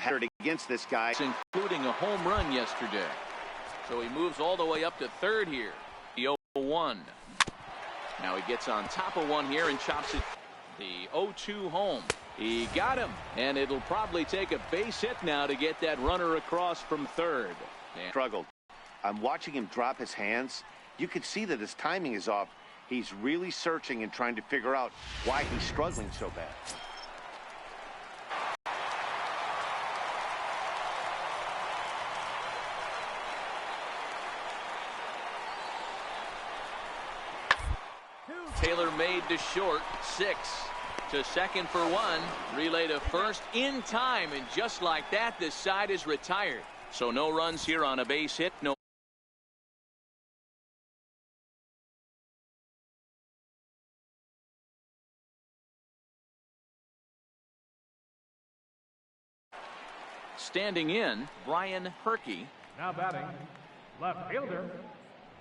had against this guy, including a home run yesterday. So he moves all the way up to third here. The 0-1. Now he gets on top of one here and chops it. The 0-2 home. He got him, and it'll probably take a base hit now to get that runner across from third. Struggled. I'm watching him drop his hands. You can see that his timing is off. He's really searching and trying to figure out why he's struggling so bad. Taylor made to short, 6. To second for 1. Relay to first in time, and just like that, this side is retired. So no runs here on a base hit. No. Standing in, Brian Herky. Now batting, left fielder.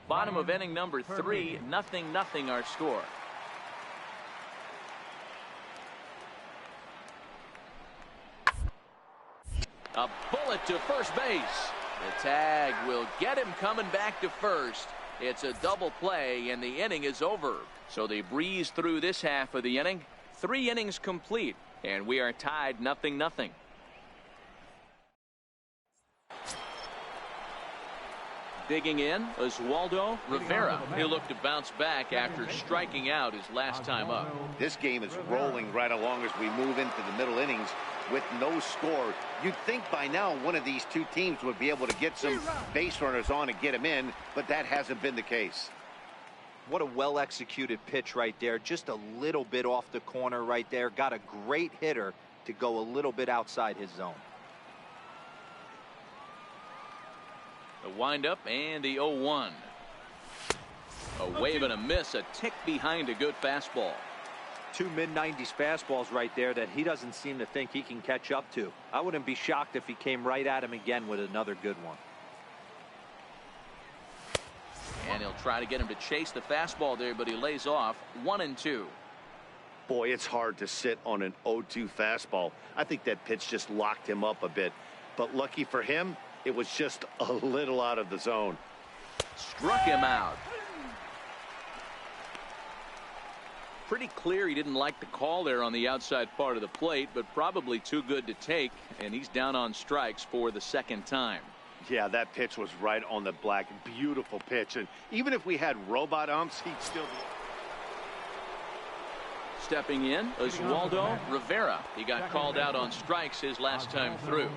Bottom of inning number 3, 0-0 our score. A bullet to first base. The tag will get him coming back to first. It's a double play, and the inning is over. So they breeze through this half of the inning. 3 innings complete, and we are tied 0-0. Digging in, Oswaldo Rivera. He'll look to bounce back after striking out his last time up. This game is rolling right along as we move into the middle innings with no score. You'd think by now one of these two teams would be able to get some base runners on and get them in, but that hasn't been the case. What a well-executed pitch right there. Just a little bit off the corner right there. Got a great hitter to go a little bit outside his zone. The windup and the 0-1. A wave and a miss, a tick behind a good fastball. 2 mid-90s fastballs right there that he doesn't seem to think he can catch up to. I wouldn't be shocked if he came right at him again with another good one. And he'll try to get him to chase the fastball there, but he lays off. 1-2. Boy, it's hard to sit on an 0-2 fastball. I think that pitch just locked him up a bit. But lucky for him, it was just a little out of the zone. Struck him out. Pretty clear he didn't like the call there on the outside part of the plate, but probably too good to take, and he's down on strikes for the second time. Yeah, that pitch was right on the black. Beautiful pitch, and even if we had robot umps, he'd still be. Stepping in, Oswaldo Rivera. He got called out on strikes his last time through.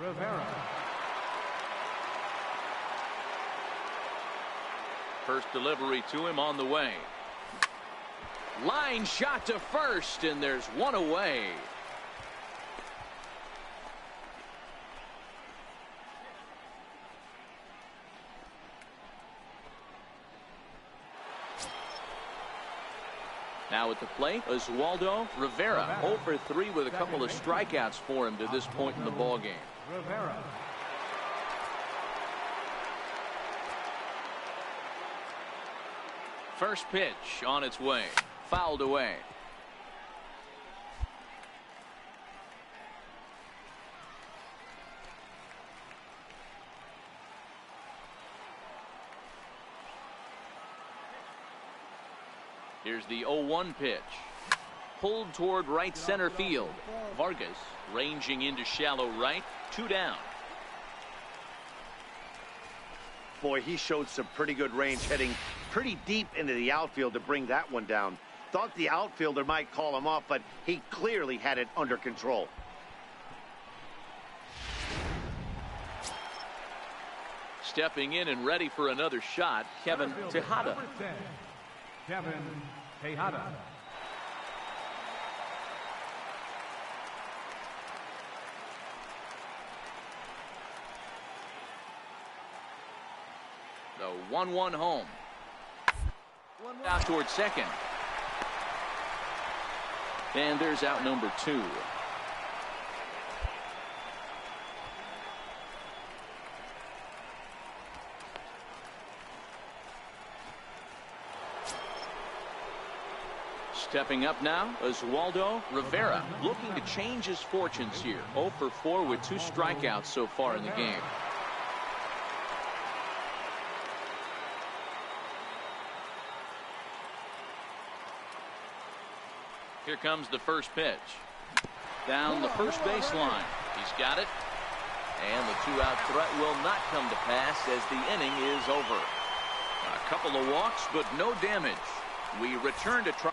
Rivera. First delivery to him on the way. Line shot to first, and there's one away. Now at the plate, Oswaldo Rivera. 0 for 3 with a couple of strikeouts for him to this point in the ballgame. Rivera. First pitch on its way. Fouled away. Here's the 0-1 pitch. Pulled toward right center field. Vargas ranging into shallow right. 2 down. Boy, he showed some pretty good range, heading pretty deep into the outfield to bring that one down. Thought the outfielder might call him off, but he clearly had it under control. Stepping in and ready for another shot, Kevin Tejada. Kevin Tejada. The 1-1 home. Out towards second. And there's out number 2. Stepping up now, Oswaldo Rivera, looking to change his fortunes here. 0 for 4 with 2 strikeouts so far in the game. Here comes the first pitch. Down the first baseline. He's got it. And the 2-out threat will not come to pass as the inning is over. A couple of walks, but no damage. We return to try.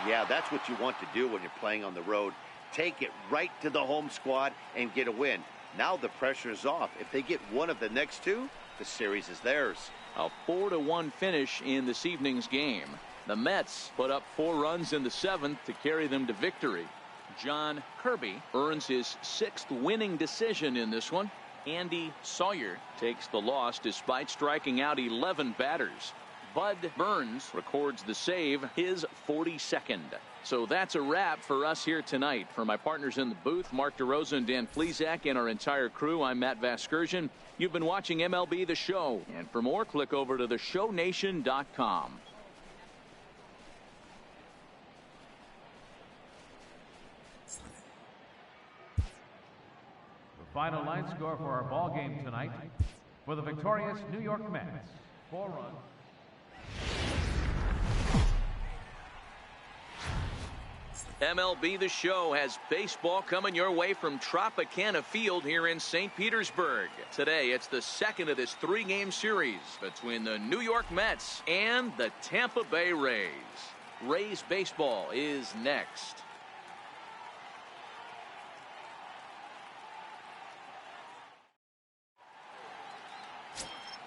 Yeah, that's what you want to do when you're playing on the road. Take it right to the home squad and get a win. Now the pressure is off. If they get one of the next 2, the series is theirs. A 4-1 finish in this evening's game. The Mets put up 4 runs in the 7th to carry them to victory. John Kirby earns his 6th winning decision in this one. Andy Sawyer takes the loss despite striking out 11 batters. Bud Burns records the save, his 42nd. So that's a wrap for us here tonight. For my partners in the booth, Mark DeRosa and Dan Plesac, and our entire crew, I'm Matt Vasgersian. You've been watching MLB The Show. And for more, click over to theshownation.com. The final line score for our ball game tonight. For the victorious New York Mets, 4 runs. MLB The Show has baseball coming your way from Tropicana Field here in St. Petersburg. Today, it's the second of this 3-game series between the New York Mets and the Tampa Bay Rays. Rays baseball is next.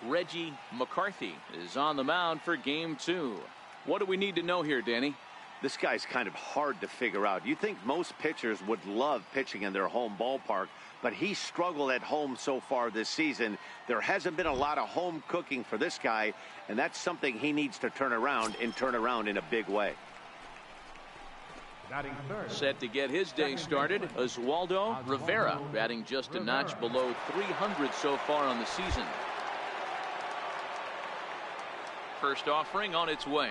Reggie McCarthy is on the mound for game 2. What do we need to know here, Danny? This guy's kind of hard to figure out. You think most pitchers would love pitching in their home ballpark, but he struggled at home so far this season. There hasn't been a lot of home cooking for this guy, and that's something he needs to turn around in a big way. Set to get his day started, Oswaldo Rivera, batting just a notch below 300 so far on the season. First offering on its way.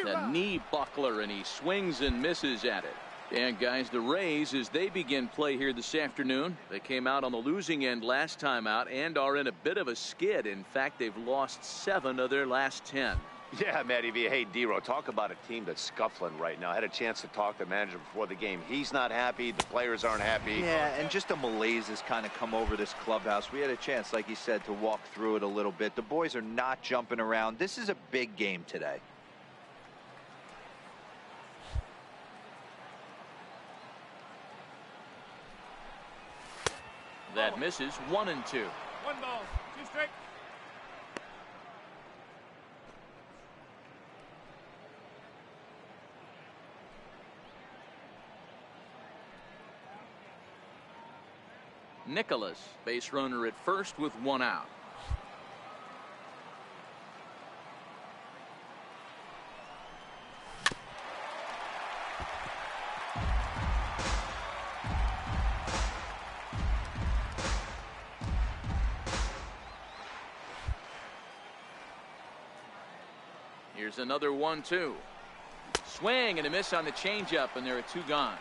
The knee buckler, and he swings and misses at it. And guys, the Rays, as they begin play here this afternoon, they came out on the losing end last time out and are in a bit of a skid. In fact, they've lost 7 of their last 10. Yeah, Matty V. Hey, D-Row, talk about a team that's scuffling right now. I had a chance to talk to the manager before the game. He's not happy. The players aren't happy. Yeah, and just a malaise has kind of come over this clubhouse. We had a chance, like you said, to walk through it a little bit. The boys are not jumping around. This is a big game today. That misses. 1-2. 1 ball, 2 strikes. Nicholas, base runner at first with 1 out. Here's another 1-2. Swing and a miss on the changeup, and there are 2 gone.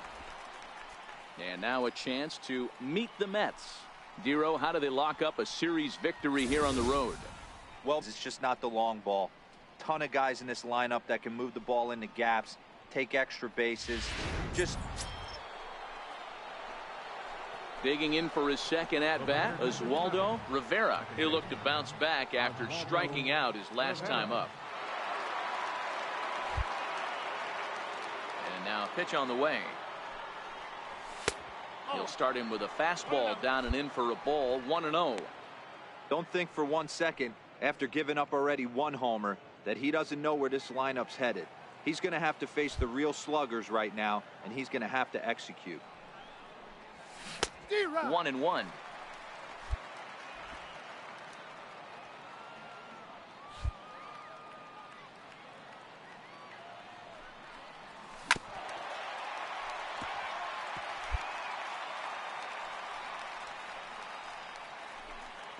And now a chance to meet the Mets. Dero, how do they lock up a series victory here on the road? Well, it's just not the long ball. Ton of guys in this lineup that can move the ball into gaps, take extra bases. Just digging in for his second at-bat, Oswaldo Rivera. He'll look to bounce back after striking out his last time up. And now pitch on the way. He'll start him with a fastball down and in for a ball. 1-0. don't think for 1 second, after giving up already 1 homer, that he doesn't know where this lineup's headed. He's going to have to face the real sluggers right now, and he's going to have to execute. 1-1.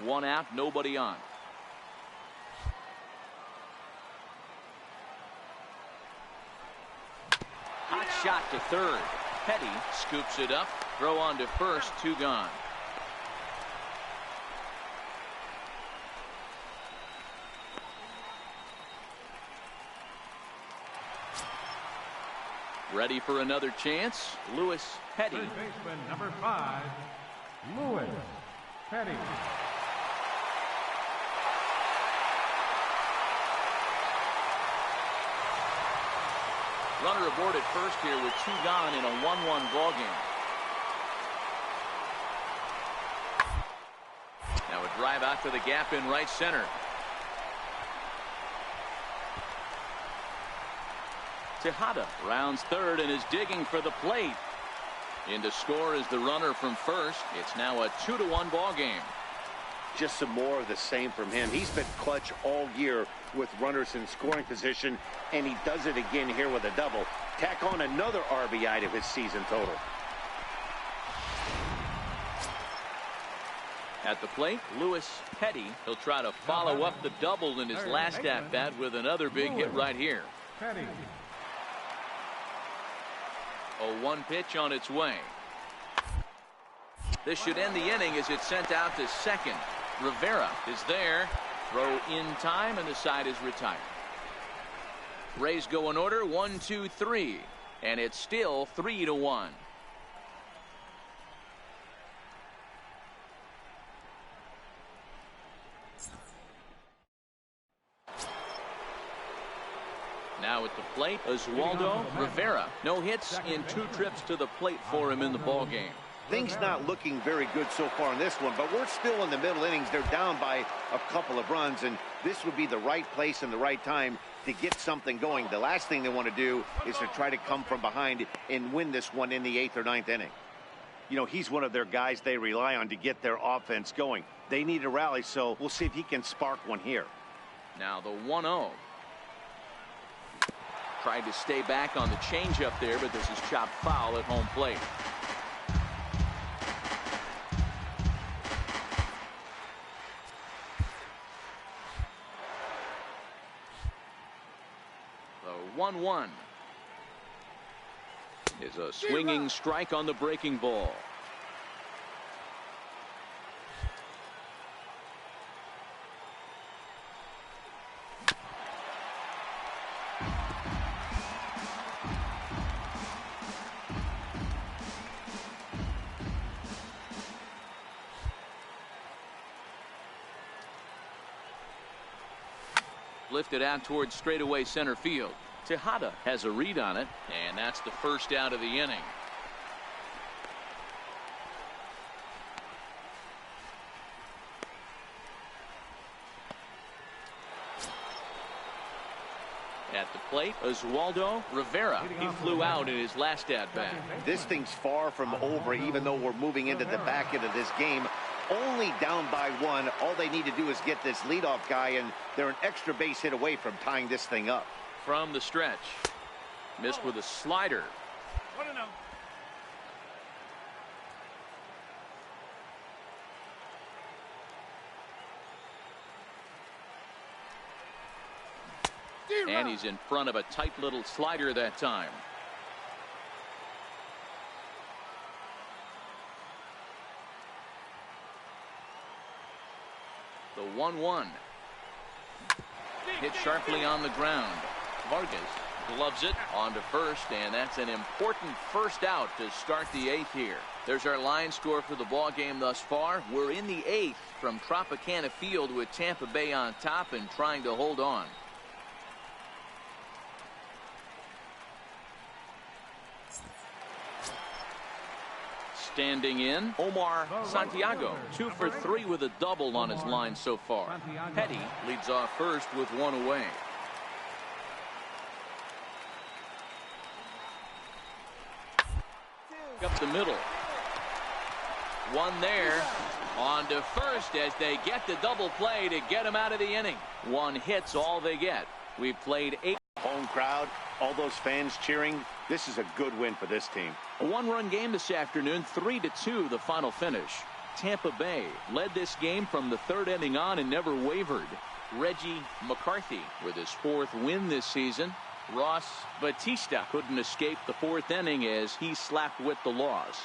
One out, nobody on. shot to third. Petty scoops it up. Throw on to first. 2 gone. Ready for another chance. Lewis Petty. Third baseman number 5, Lewis Petty. Runner aboard at first here with 2 gone in a 1-1 ball game. Now a drive out to the gap in right center. Tejada rounds third and is digging for the plate. In to score is the runner from first. It's now a 2-1 ball game. Just some more of the same from him. He's been clutch all year with runners in scoring position, and he does it again here with a double. Tack on another RBI to his season total. At the plate, Lewis Petty. He'll try to follow up the double in his last at bat with another big hit right here. Petty. A 1 pitch on its way. This should end the inning as it's sent out to second. Rivera is there. Throw in time, and the side is retired. Rays go in order 1, 2, 3, and it's still 3-1. Now at the plate, Oswaldo Rivera. No hits in 2 trips to the plate for him in the ball game. Things not looking very good so far in this one, but we're still in the middle innings. They're down by a couple of runs, and this would be the right place and the right time to get something going. The last thing they want to do is to try to come from behind and win this one in the 8th or 9th inning. You know, he's one of their guys they rely on to get their offense going. They need a rally, so we'll see if he can spark one here. Now the 1-0. Tried to stay back on the changeup there, but this is chopped foul at home plate. The 1-1 is a swinging strike on the breaking ball. Lifted out towards straightaway center field. Tejada has a read on it, and that's the first out of the inning. At the plate, Oswaldo Rivera. He flew out in his last at bat. This thing's far from over, even though we're moving into the back end of this game. Only down by 1. All they need to do is get this leadoff guy, and they're an extra base hit away from tying this thing up. From the stretch. Missed with a slider. And he's in front of a tight little slider that time. The 1-1. Hit sharply on the ground. Vargas gloves it on to first, and that's an important first out to start the 8th here. There's our line score for the ball game thus far. We're in the 8th from Tropicana Field with Tampa Bay on top and trying to hold on. Standing in, Omar Santiago, 2 for 3 with a double on his line so far. Petty leads off first with 1 away. Up the middle. 1 there. On to first as they get the double play to get him out of the inning. 1 hit's all they get. We've played 8. Home crowd, all those fans cheering. This is a good win for this team. A 1-run game this afternoon, 3-2 the final finish. Tampa Bay led this game from the 3rd inning on and never wavered. Reggie McCarthy with his 4th win this season. Ross Batista couldn't escape the fourth inning as he slapped with the loss.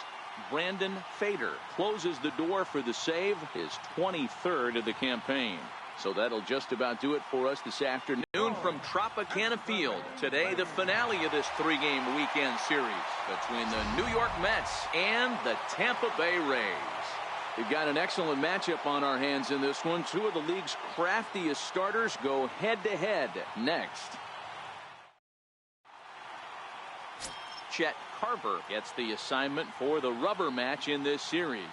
Brandon Fader closes the door for the save, his 23rd of the campaign. So that'll just about do it for us this afternoon from Tropicana Field. Today, the finale of this three-game weekend series between the New York Mets and the Tampa Bay Rays. We've got an excellent matchup on our hands in this one. Two of the league's craftiest starters go head-to-head next. Chet Carver gets the assignment for the rubber match in this series.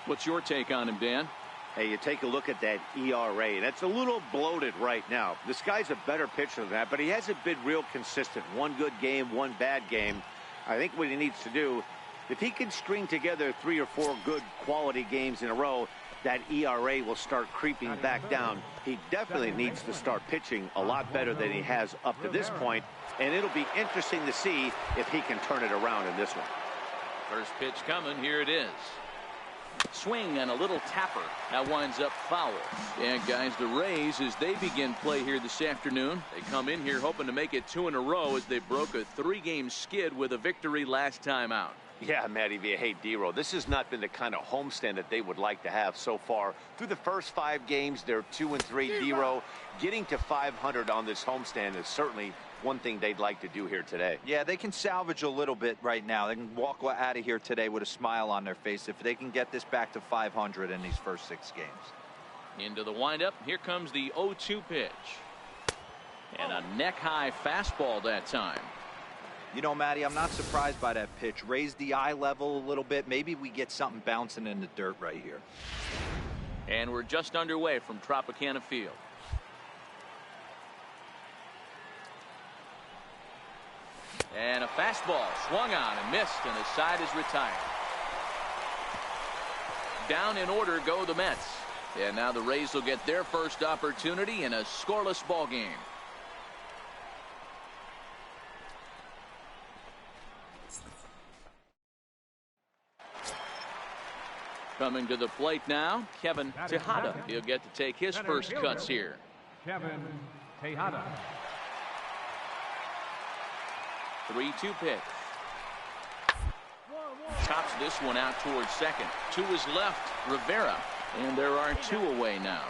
What's your take on him, Dan? Hey, you take a look at that ERA. That's a little bloated right now. This guy's a better pitcher than that, but he hasn't been real consistent. One good game, one bad game. I think what he needs to do, if he can string together 3 or 4 good quality games in a row, that ERA will start creeping back down. He definitely needs to start pitching a lot better than he has up to this point, and it'll be interesting to see if he can turn it around in this one. First pitch coming. Here it is. Swing and a little tapper. That winds up foul. And guys, the Rays, as they begin play here this afternoon, they come in here hoping to make it 2 in a row as they broke a 3-game skid with a victory last time out. Yeah, Matty V. Hey, D-Row, this has not been the kind of homestand that they would like to have so far. Through the first 5 games, they're 2-3. D-Row, getting to 500 on this homestand is certainly one thing they'd like to do here today. Yeah, they can salvage a little bit right now. They can walk out of here today with a smile on their face if they can get this back to 500 in these first 6 games. Into the windup. Here comes the 0-2 pitch. And a neck-high fastball that time. You know, Matty, I'm not surprised by that pitch. Raise the eye level a little bit. Maybe we get something bouncing in the dirt right here. And we're just underway from Tropicana Field. And a fastball swung on and missed, and the side is retired. Down in order go the Mets. And now the Rays will get their first opportunity in a scoreless ball game. Coming to the plate now, Kevin Tejada. He'll get to take his first cuts here. Kevin Tejada. 3-2 pitch. Chops this one out towards second. To his left, Rivera. And there are 2 away now.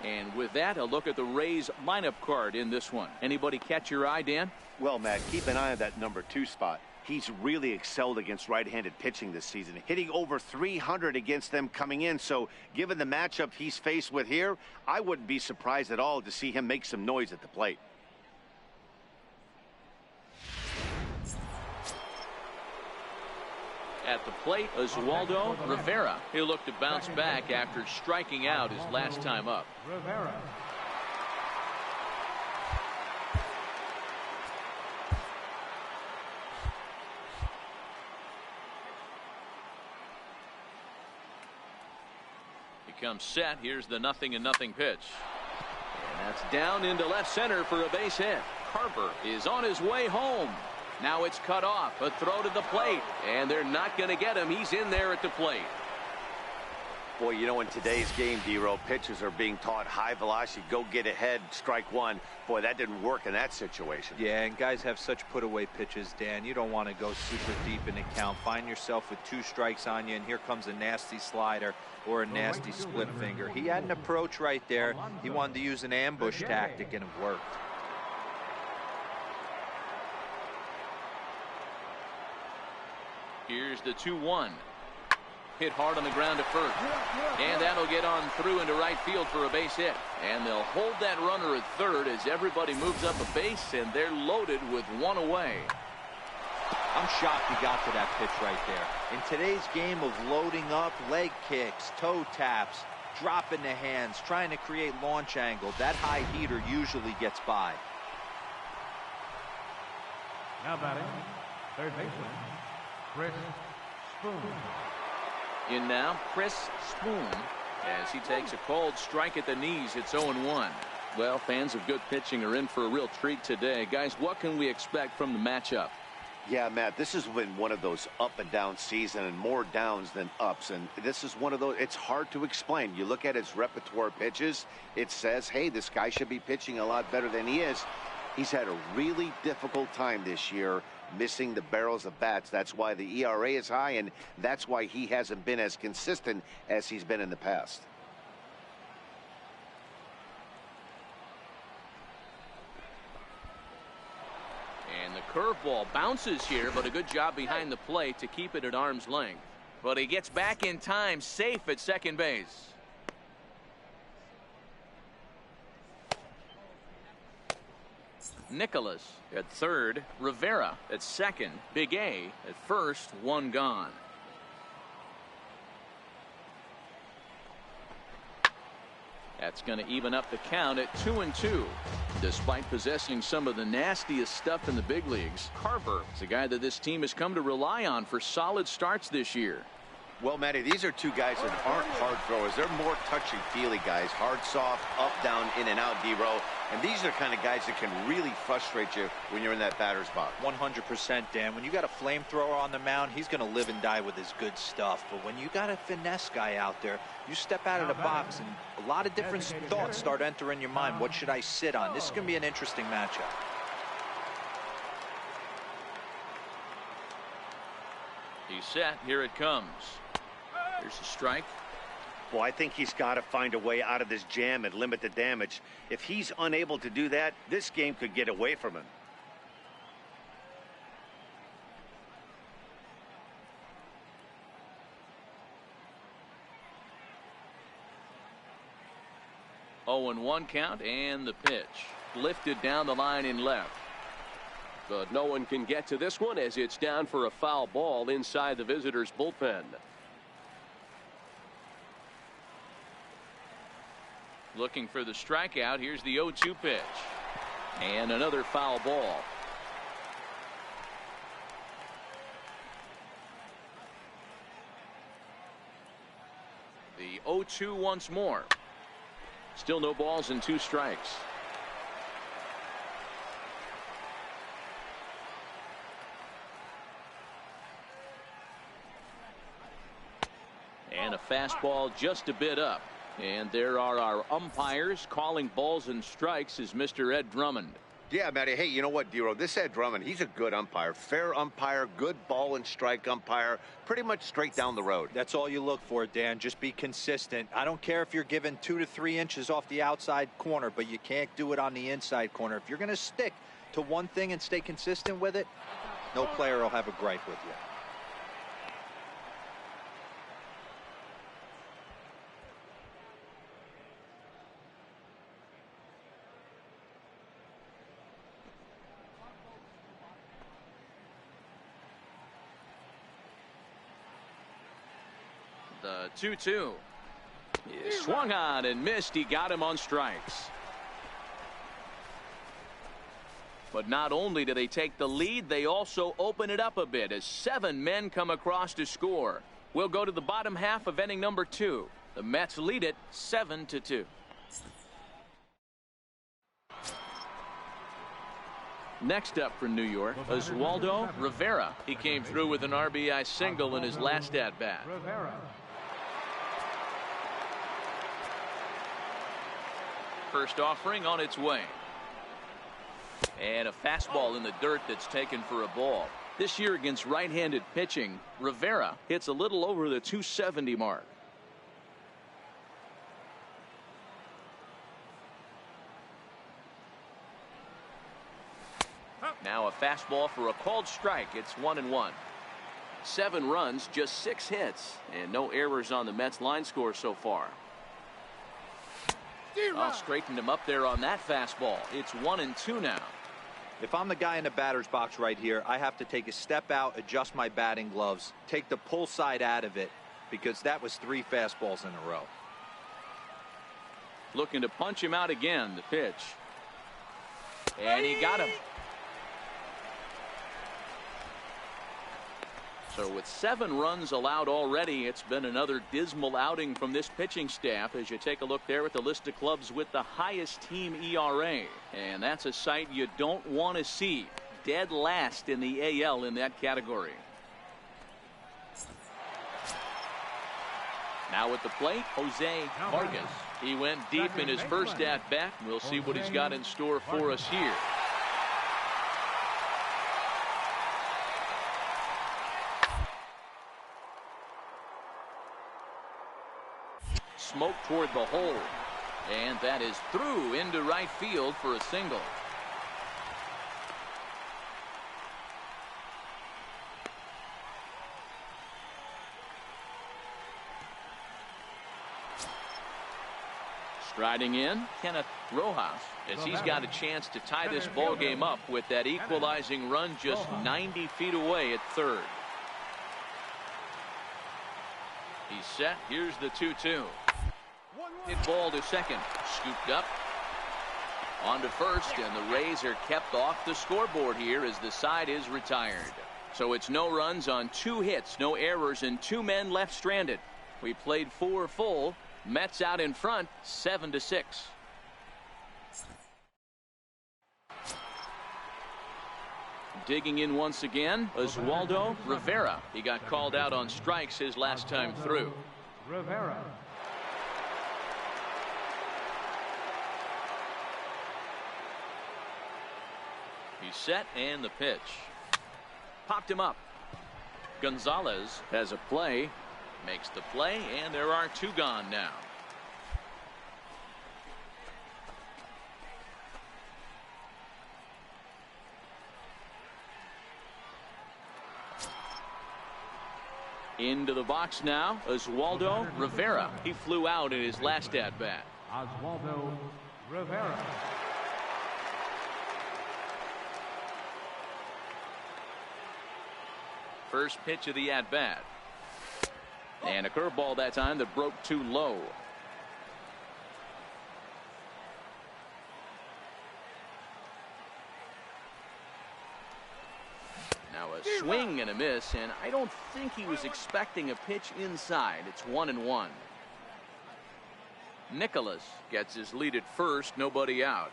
And with that, a look at the Rays lineup card in this one. Anybody catch your eye, Dan? Well, Matt, keep an eye on that number 2 spot. He's really excelled against right-handed pitching this season, hitting over 300 against them coming in. So given the matchup he's faced with here, I wouldn't be surprised at all to see him make some noise at the plate. At the plate, Oswaldo Rivera. He'll look to bounce back after striking out his last time up. Rivera. Comes set. Here's the 0-0 pitch. And that's down into left center for a base hit. Carver is on his way home. Now it's cut off. A throw to the plate. And they're not going to get him. He's in there at the plate. Boy, you know, in today's game, D-Row, pitchers are being taught high velocity, go get ahead, strike one. Boy, that didn't work in that situation. Yeah, and guys have such put-away pitches, Dan. You don't want to go super deep in the count. Find yourself with 2 strikes on you, and here comes a nasty slider or a nasty split finger. He had an approach right there. He wanted to use an ambush tactic, and it worked. Here's the 2-1. Hit hard on the ground to first. And that'll get on through into right field for a base hit. And they'll hold that runner at third as everybody moves up a base, and they're loaded with 1 away. I'm shocked he got to that pitch right there. In today's game of loading up, leg kicks, toe taps, dropping the hands, trying to create launch angle, that high heater usually gets by. Now batting, third baseman, Chris Spoon. In now, Chris Spoon, as he takes a cold strike at the knees. It's 0-1. Well, fans of good pitching are in for a real treat today. Guys, what can we expect from the matchup? Yeah, Matt, this has been one of those up and down seasons, and more downs than ups. And this is one of those, it's hard to explain. You look at his repertoire pitches, it says, hey, this guy should be pitching a lot better than he is. He's had a really difficult time this year, missing the barrels of bats. That's why the ERA is high, and that's why he hasn't been as consistent as he's been in the past. And the curveball bounces here, but a good job behind the plate to keep it at arm's length. But he gets back in time, safe at second base. Nicholas at third, Rivera at second, Big A at first, one gone. That's going to even up the count at 2-2. Despite possessing some of the nastiest stuff in the big leagues, Carver is a guy that this team has come to rely on for solid starts this year. Well, Matty, these are two guys that aren't hard throwers. They're more touchy-feely guys. Hard, soft, up, down, in and out, D-row. And these are the kind of guys that can really frustrate you when you're in that batter's box. 100%, Dan. When you got a flamethrower on the mound, he's going to live and die with his good stuff. But when you got a finesse guy out there, you step out of the box and a lot of different thoughts start entering your mind. What should I sit on? This is going to be an interesting matchup. He's set. Here it comes. Here's the strike. Well, I think he's got to find a way out of this jam and limit the damage. If he's unable to do that, this game could get away from him. Oh, and 1 count, and the pitch lifted down the line in left. But no one can get to this one as it's down for a foul ball inside the visitors' bullpen. Looking for the strikeout. Here's the 0-2 pitch. And another foul ball. The 0-2 once more. Still no balls and 2 strikes. And a fastball just a bit up. And there are our umpires calling balls and strikes is Mr. Ed Drummond. Yeah, Matty. Hey, you know what, D-row? This Ed Drummond, he's a good umpire. Fair umpire, good ball and strike umpire. Pretty much straight down the road. That's all you look for, Dan. Just be consistent. I don't care if you're given 2 to 3 inches off the outside corner, but you can't do it on the inside corner. If you're going to stick to one thing and stay consistent with it, no player will have a gripe with you. The 2-2. He swung on and missed. He got him on strikes. But not only do they take the lead, they also open it up a bit as 7 men come across to score. We'll go to the bottom half of inning number 2. The Mets lead it 7-2. Next up for New York, Oswaldo Rivera. He came through with an RBI single in his last at-bat. First offering on its way. And a fastball in the dirt that's taken for a ball. This year against right-handed pitching, Rivera hits a little over the 270 mark. Now a fastball for a called strike. It's 1-1. 7 runs, just 6 hits, and no errors on the Mets line score so far. Straightened him up there on that fastball. It's 1-2 now. If I'm the guy in the batter's box right here, I have to take a step out, adjust my batting gloves, take the pull side out of it, because that was 3 fastballs in a row. Looking to punch him out again. The pitch. And he got him. So with 7 runs allowed already, it's been another dismal outing from this pitching staff as you take a look there at the list of clubs with the highest team ERA. And that's a sight you don't want to see. dead last in the AL in that category. Now at the plate, Jose Vargas. He went deep in his first at-bat. We'll see what he's got in store for us here. Smoke toward the hole. And that is through into right field for a single. Striding in, Kenneth Rojas, as he's got a chance to tie this ball game up with that equalizing run just 90 feet away at third. He's set. Here's the 2-2. Hit ball to second. Scooped up. On to first, and the Rays are kept off the scoreboard here as the side is retired. So it's no runs on 2 hits, no errors, and 2 men left stranded. We played 4 full. Mets out in front, 7-6. Digging in once again, Oswaldo Rivera. He got called out on strikes his last time through. Rivera. He's set, and the pitch. Popped him up. Gonzalez has a play. Makes the play, and there are 2 gone now. Into the box now, Oswaldo Rivera. He flew out in his last at-bat. Oswaldo Rivera. First pitch of the at-bat. And a curveball that time that broke too low. Now a swing and a miss, and I don't think he was expecting a pitch inside. It's 1-1. Nicholas gets his lead at first, nobody out.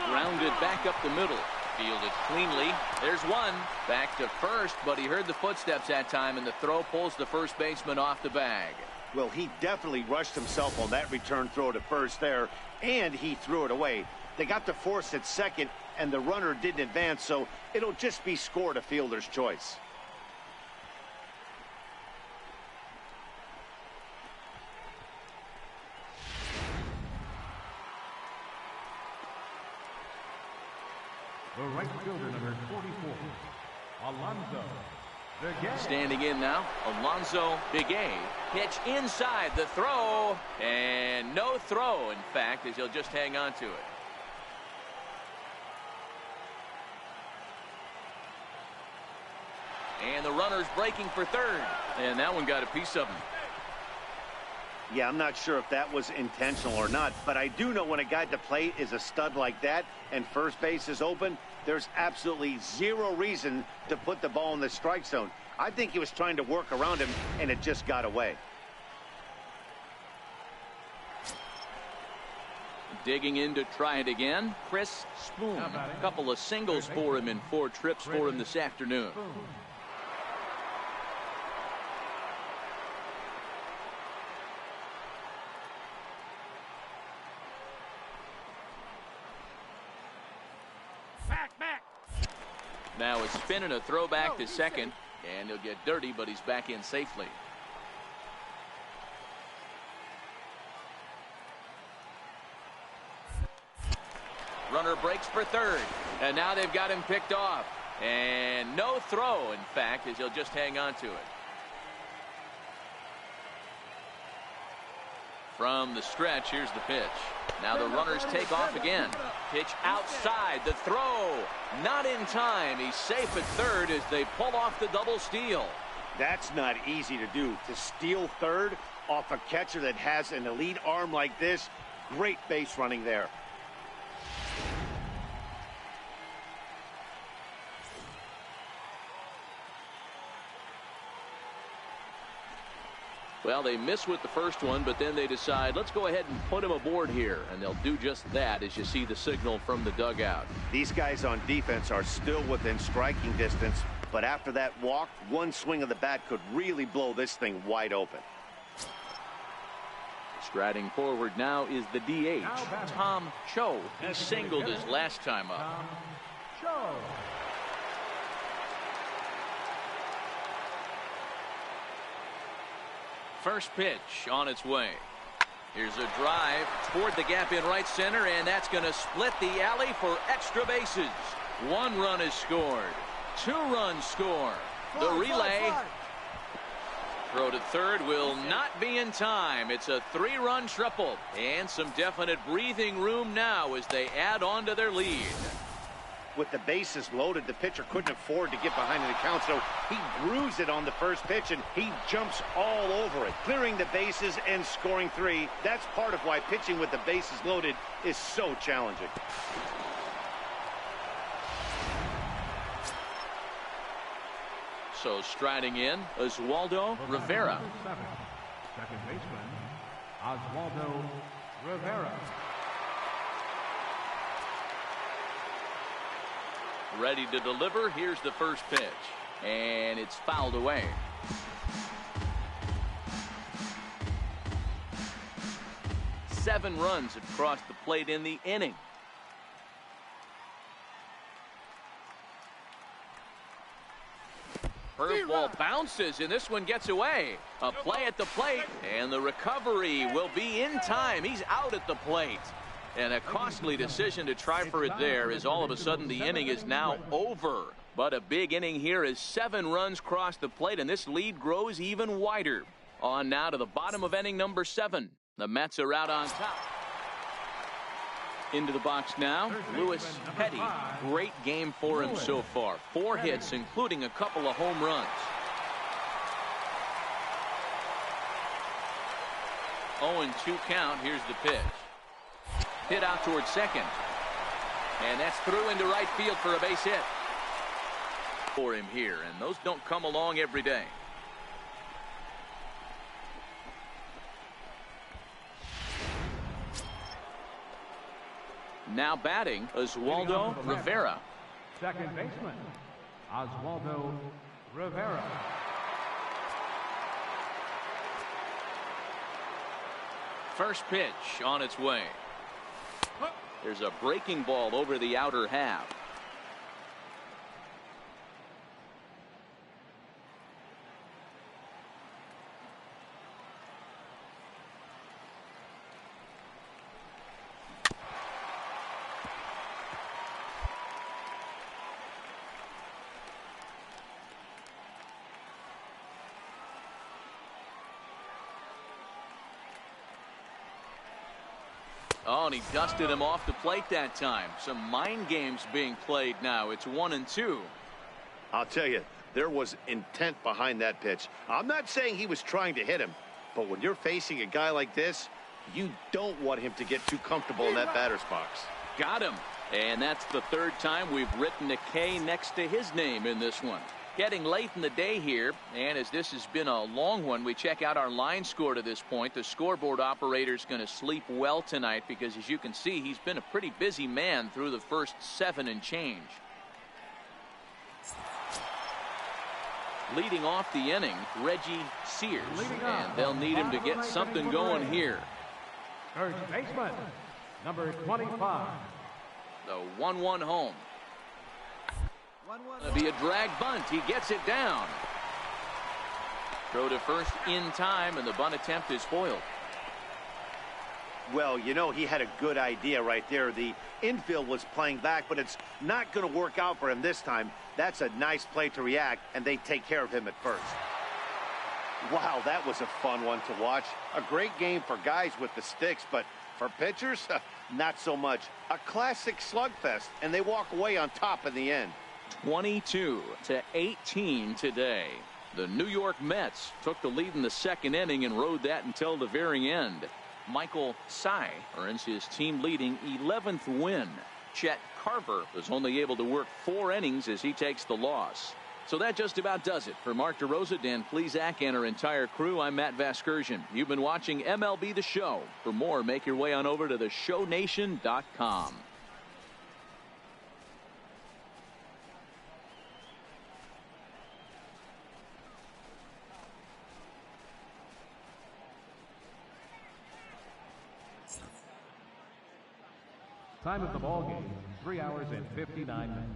Grounded back up the middle. Fielded cleanly. There's one. Back to first, but he heard the footsteps that time, and the throw pulls the first baseman off the bag. Well, he definitely rushed himself on that return throw to first there, and he threw it away. They got the force at second, and the runner didn't advance, so it'll just be scored a fielder's choice. The right fielder, number 44, Alonso Begay. Standing in now, Alonso Begay. Pitch inside, the throw, and no throw, in fact, as he'll just hang on to it. And the runner's breaking for third, and that one got a piece of him. Yeah, I'm not sure if that was intentional or not, but I do know when a guy at the plate is a stud like that and first base is open, there's absolutely 0 reason to put the ball in the strike zone. I think he was trying to work around him, and it just got away. Digging in to try it again, Chris Spoon. A couple of singles for him in 4 trips for him this afternoon. Now a spin and a throw back to second, and he'll get dirty, but he's back in safely. Runner breaks for third, and now they've got him picked off. And no throw, in fact, as he'll just hang on to it. From the stretch, here's the pitch. Now the runners take off again. Pitch outside, the throw. Not in time. He's safe at third as they pull off the double steal. That's not easy to do. To steal third off a catcher that has an elite arm like this, great base running there. Well, they miss with the first one, but then they decide, let's go ahead and put him aboard here. And they'll do just that as you see the signal from the dugout. These guys on defense are still within striking distance, but after that walk, one swing of the bat could really blow this thing wide open. Striding forward now is the DH, Tom Cho. He singled his last time up. Tom Cho. First pitch on its way. Here's a drive toward the gap in right center, and that's going to split the alley for extra bases. 1 run is scored. 2 runs score. The relay. Throw to third will not be in time. It's a 3-run triple, and some definite breathing room now as they add on to their lead. With the bases loaded, the pitcher couldn't afford to get behind in the count, so he brews it on the first pitch, and he jumps all over it, clearing the bases and scoring 3. That's part of why pitching with the bases loaded is so challenging. So striding in, Oswaldo Rivera. Second baseman, Oswaldo Rivera. Ready to deliver. Here's the first pitch. And it's fouled away. Seven runs have crossed the plate in the inning. Curveball bounces, and this one gets away. A play at the plate, and the recovery will be in time. He's out at the plate. And a costly decision to try for it there, as all of a sudden the inning is now over. But a big inning here as 7 runs cross the plate, and this lead grows even wider. On now to the bottom of inning number 7. The Mets are out on top. Into the box now, Lewis Petty. Great game for him so far. 4 hits, including a couple of home runs. 0-2 count. Here's the pitch. Hit out towards second. And that's through into right field for a base hit. For him here, and those don't come along every day. Now batting, Oswaldo Rivera. Second baseman, Oswaldo Rivera. First pitch on its way. There's a breaking ball over the outer half. Oh, and he dusted him off the plate that time. Some mind games being played now. It's 1-2. I'll tell you, there was intent behind that pitch. I'm not saying he was trying to hit him, but when you're facing a guy like this, you don't want him to get too comfortable in that batter's box. Got him. And that's the 3rd time we've written a K next to his name in this one. Getting late in the day here, and as this has been a long one, we check out our line score to this point. The scoreboard operator's going to sleep well tonight because, as you can see, he's been a pretty busy man through the first 7 and change. Leading off the inning, Reggie Sears, and they'll need him to get something going here. First baseman, number 25. The 1-1 home. It'll be a drag bunt. He gets it down. Throw to first in time, and the bunt attempt is foiled. Well, you know, he had a good idea right there. The infield was playing back, but it's not going to work out for him this time. That's a nice play to react, and they take care of him at first. Wow, that was a fun one to watch. A great game for guys with the sticks, but for pitchers, not so much. A classic slugfest, and they walk away on top in the end. 22-18 today. The New York Mets took the lead in the 2nd inning and rode that until the very end. Michael Sy earns his team leading 11th win. Chet Carver was only able to work 4 innings as he takes the loss. So that just about does it. For Mark DeRosa, Dan Plesac, and our entire crew, I'm Matt Vasgersian. You've been watching MLB The Show. For more, make your way on over to theshownation.com. Time of the ball game, 3 hours and 59 minutes.